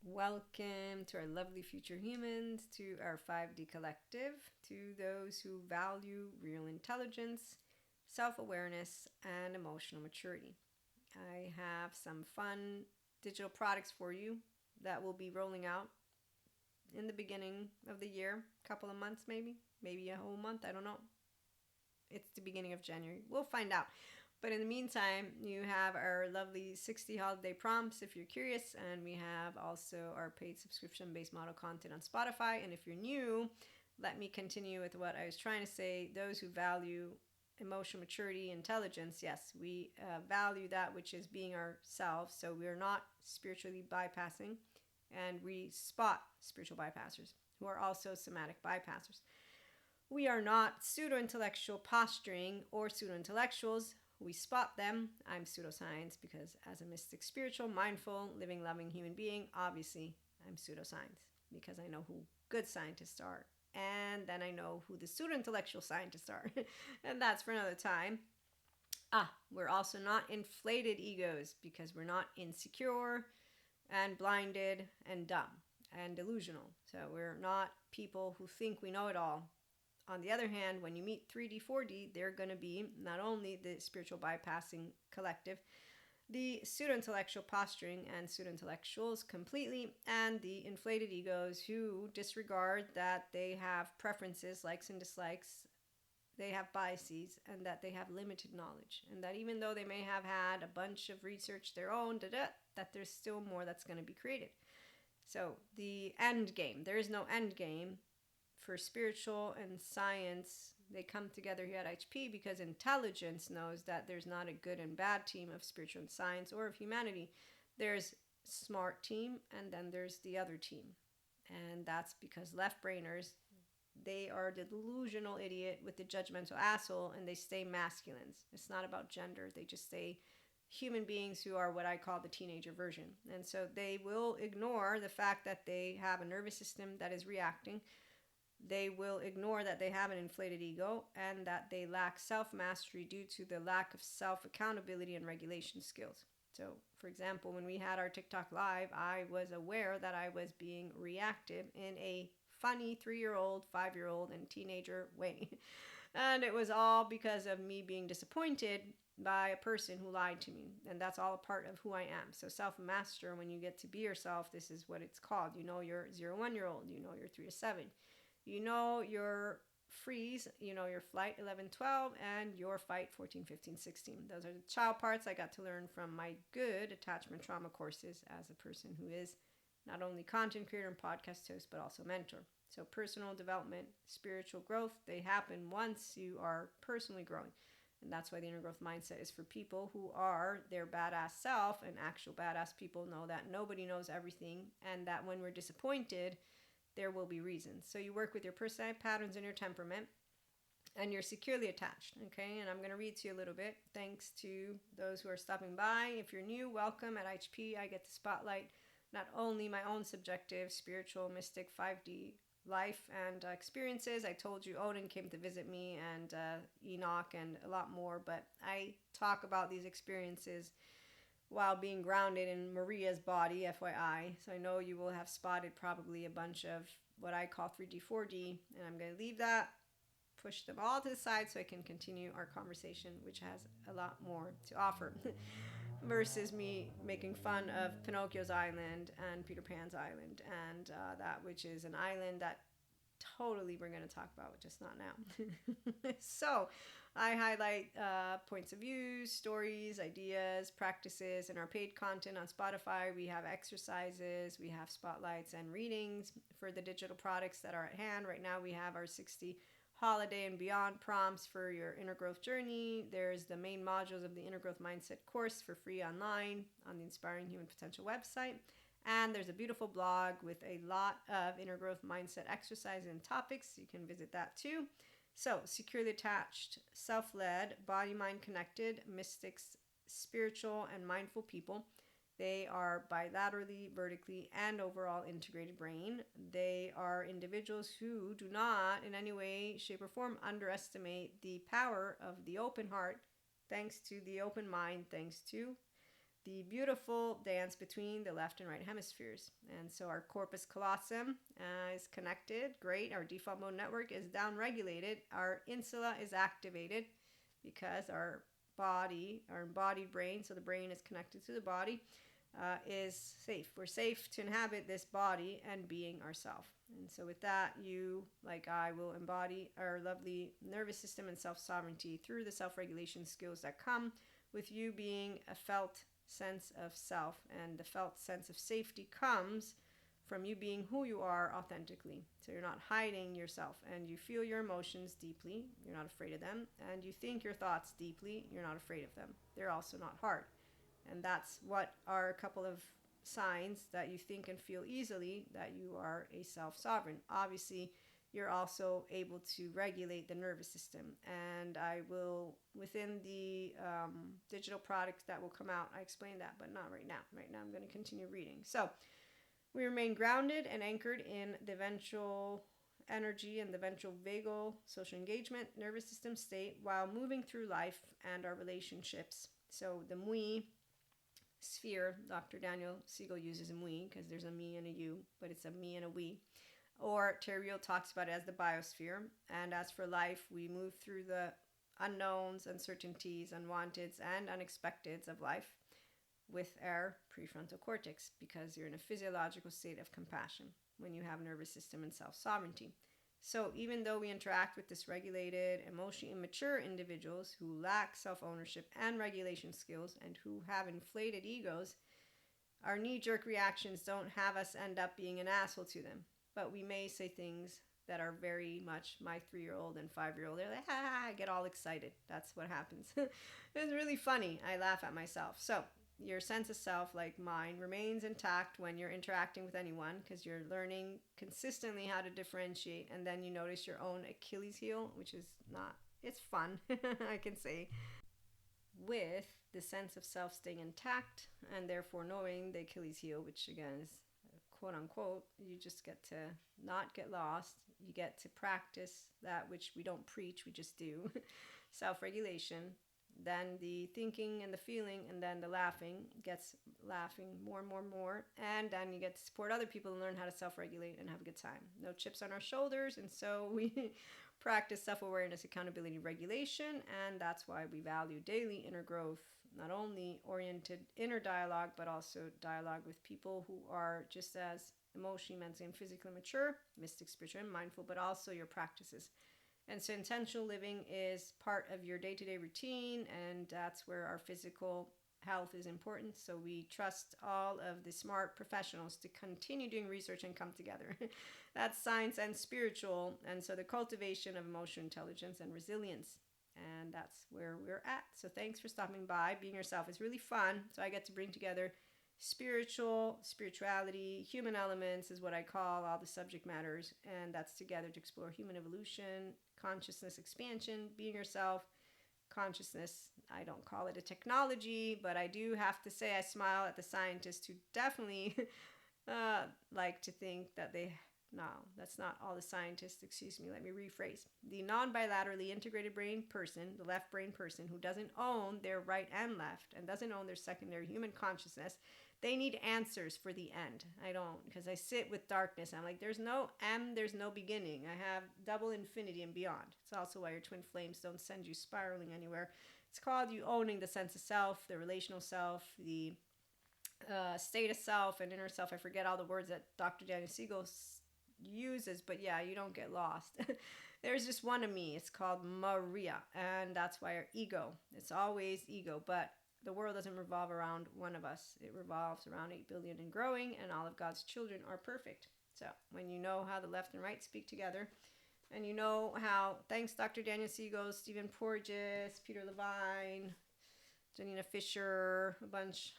Welcome to our lovely future humans, to our 5D collective, to those who value real intelligence, self awareness, and emotional maturity. I have some fun digital products for you that will be rolling out in the beginning of the year, couple of months maybe a whole month, I don't know. It's the beginning of January. We'll find out. But in the meantime, you have our lovely 60 holiday prompts if you're curious, and we have also our paid subscription based model content on Spotify. And if you're new, let me continue with what I was trying to say. Those who value emotional maturity, intelligence, yes, we value that which is being ourselves. So we're not spiritually bypassing, and we spot spiritual bypassers who are also somatic bypassers. We are not pseudo-intellectual posturing or pseudo-intellectuals. We spot them. I'm pseudoscience because as a mystic, spiritual, mindful, living, loving human being, obviously I'm pseudoscience because I know who good scientists are. And then I know who the pseudo-intellectual scientists are. And that's for another time. We're also not inflated egos because we're not insecure and blinded and dumb and delusional. So we're not people who think we know it all. On the other hand, when you meet 3D, 4D, they're going to be not only the spiritual bypassing collective, the pseudo-intellectual posturing and pseudo-intellectuals completely, and the inflated egos who disregard that they have preferences, likes and dislikes, they have biases, and that they have limited knowledge, and that even though they may have had a bunch of research their own, that there's still more that's going to be created. So the end game, there is no end game for spiritual and science. They come together here at HP because intelligence knows that there's not a good and bad team of spiritual and science or of humanity. There's smart team and then there's the other team. And that's because left brainers, they are the delusional idiot with the judgmental asshole, and they stay masculines. It's not about gender. They just stay human beings who are what I call the teenager version. And so they will ignore the fact that they have a nervous system that is reacting. They will ignore that they have an inflated ego and that they lack self-mastery due to the lack of self-accountability and regulation skills. So, for example, when we had our TikTok live, I was aware that I was being reactive in a funny 3-year-old, 5-year-old, and teenager way. And it was all because of me being disappointed by a person who lied to me. And that's all a part of who I am. So self-master, when you get to be yourself, this is what it's called. You know your 0-1-year-old. You know your 3 to 7. You know your freeze, you know your flight 11, 12, and your fight 14, 15, 16. Those are the child parts I got to learn from my good attachment trauma courses as a person who is not only content creator and podcast host, but also mentor. So personal development, spiritual growth, they happen once you are personally growing. And that's why the inner growth mindset is for people who are their badass self, and actual badass people know that nobody knows everything, and that when we're disappointed, there will be reasons. So you work with your personality patterns and your temperament, and you're securely attached. Okay, and I'm going to read to you a little bit. Thanks to those who are stopping by. If you're new, welcome. At HP, I get to spotlight not only my own subjective, spiritual, mystic, 5D life and experiences. I told you Odin came to visit me, and Enoch, and a lot more, but I talk about these experiences while being grounded in Maria's body, FYI. So I know you will have spotted probably a bunch of what I call 3D, 4D, and I'm going to leave that, push them all to the side so I can continue our conversation, which has a lot more to offer, versus me making fun of Pinocchio's island and Peter Pan's island, and that which is an island that totally we're going to talk about, just not now. So I highlight points of view, stories, ideas, practices in our paid content on Spotify. We have exercises, we have spotlights and readings for the digital products that are at hand. Right now we have our 60 holiday and beyond prompts for your inner growth journey. There's the main modules of the inner growth mindset course for free online on the Inspiring Human Potential website. And there's a beautiful blog with a lot of inner growth mindset exercises and topics. You can visit that too. So, securely attached, self-led, body-mind connected, mystics, spiritual, and mindful people. They are bilaterally, vertically, and overall integrated brain. They are individuals who do not in any way, shape, or form underestimate the power of the open heart, thanks to the open mind, thanks to the beautiful dance between the left and right hemispheres. And so our corpus callosum is connected. Great. Our default mode network is downregulated. Our insula is activated because our body, our embodied brain, so the brain is connected to the body, is safe. We're safe to inhabit this body and being ourself. And so with that, you, like I, will embody our lovely nervous system and self-sovereignty through the self-regulation skills that come with you being a felt sense of self. And the felt sense of safety comes from you being who you are authentically. So you're not hiding yourself, and you feel your emotions deeply. You're not afraid of them. And you think your thoughts deeply. You're not afraid of them. They're also not hard. And that's what are a couple of signs that you think and feel easily that you are a self-sovereign. Obviously, you're also able to regulate the nervous system. And I will, within the digital products that will come out, I explain that, but not right now. Right now, I'm going to continue reading. So we remain grounded and anchored in the ventral energy and the ventral vagal social engagement nervous system state while moving through life and our relationships. So the Mui sphere, Dr. Daniel Siegel uses a Mui because there's a me and a you, but it's a me and a we. Or Terry Real talks about it as the biosphere. And as for life, we move through the unknowns, uncertainties, unwanteds, and unexpecteds of life with our prefrontal cortex, because you're in a physiological state of compassion when you have nervous system and self-sovereignty. So even though we interact with dysregulated, emotionally immature individuals who lack self-ownership and regulation skills and who have inflated egos, our knee-jerk reactions don't have us end up being an asshole to them. But we may say things that are very much my 3-year-old and 5-year-old. They're like, I get all excited. That's what happens. It's really funny. I laugh at myself. So your sense of self, like mine, remains intact when you're interacting with anyone, because you're learning consistently how to differentiate. And then you notice your own Achilles heel, which is not, it's fun, I can say, with the sense of self staying intact and therefore knowing the Achilles heel, which again is quote unquote, you just get to not get lost. You get to practice that which we don't preach, we just do. Self-regulation. Then the thinking and the feeling, and then the laughing gets laughing more and more and more. And then you get to support other people and learn how to self-regulate and have a good time. No chips on our shoulders. And so we practice self-awareness, accountability, regulation. And that's why we value daily inner growth, not only oriented inner dialogue, but also dialogue with people who are just as emotionally, mentally, and physically mature, mystic, spiritual, and mindful, but also your practices. And so intentional living is part of your day-to-day routine, and that's where our physical health is important. So we trust all of the smart professionals to continue doing research and come together. That's science and spiritual, and so the cultivation of emotional intelligence and resilience. And that's where we're at. So thanks for stopping by. Being yourself is really fun. So I get to bring together spirituality, human elements is what I call all the subject matters. And that's together to explore human evolution, consciousness expansion, being yourself, consciousness. I don't call it a technology, but I do have to say I smile at the scientists who definitely like to think that no, that's not all the scientists. Excuse me, let me rephrase. The non-bilaterally integrated brain person, the left brain person who doesn't own their right and left and doesn't own their secondary human consciousness, they need answers for the end. I don't, because I sit with darkness. I'm like, there's no end, there's no beginning. I have double infinity and beyond. It's also why your twin flames don't send you spiraling anywhere. It's called you owning the sense of self, the relational self, the state of self and inner self. I forget all the words that Dr. Daniel Siegel uses, but yeah, you don't get lost. There's just one of me. It's called Maria, and that's why our ego. It's always ego, but the world doesn't revolve around one of us. It revolves around 8 billion and growing, and all of God's children are perfect. So when you know how the left and right speak together, and you know how, thanks Dr. Daniel Siegel, Stephen Porges, Peter Levine, Janina Fisher, a bunch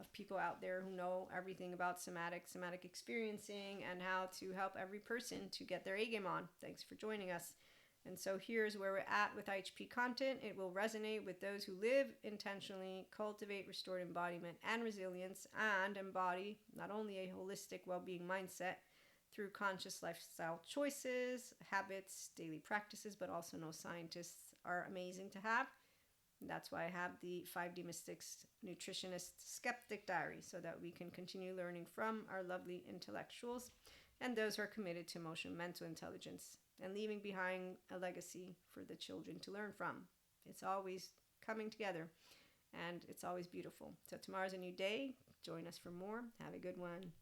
of people out there who know everything about somatic experiencing, and how to help every person to get their A game on. Thanks for joining us. And so here's where we're at with IHP content. It will resonate with those who live intentionally, cultivate restored embodiment and resilience, and embody not only a holistic well-being mindset through conscious lifestyle choices, habits, daily practices, but also know scientists are amazing to have. That's why I have the 5D Mystics Nutritionist Skeptic Diary, so that we can continue learning from our lovely intellectuals and those who are committed to emotional mental intelligence and leaving behind a legacy for the children to learn from. It's always coming together and it's always beautiful. So tomorrow's a new day. Join us for more. Have a good one.